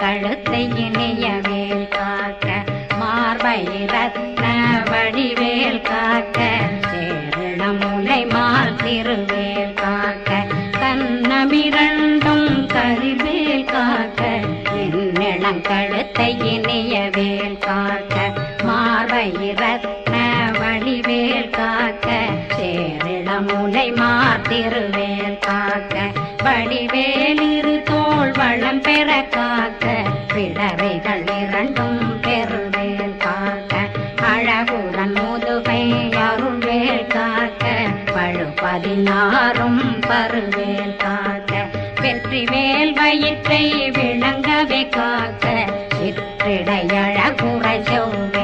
கழுத்தை இணையவேல் காக்க மார்பை ரத்ன வடிவேல் காக்க சேரணமுலை மால் திருவேல் காக்க கண்ணமிரண்டும் கரிவேல் காக்க என்னிடம் கழுத்தை இணையவேல் காக்க மார்பை ரத்ன வடிவேல் காக்க சேரிடமுலை மார் திருவேல் காக்க வடிவேல் இரு தோள் வளம் பெற காக்க பிடவைகள் இரண்டும் பெருவேல் காக்க அழகுடன் முதுகை அருள்வேல் காக்க பழு 16 பருவேல் காக்க வெற்றிவேல் வயிற்றை விளங்கவே காக்க சிற்றிடை அழகுரை செவ்வே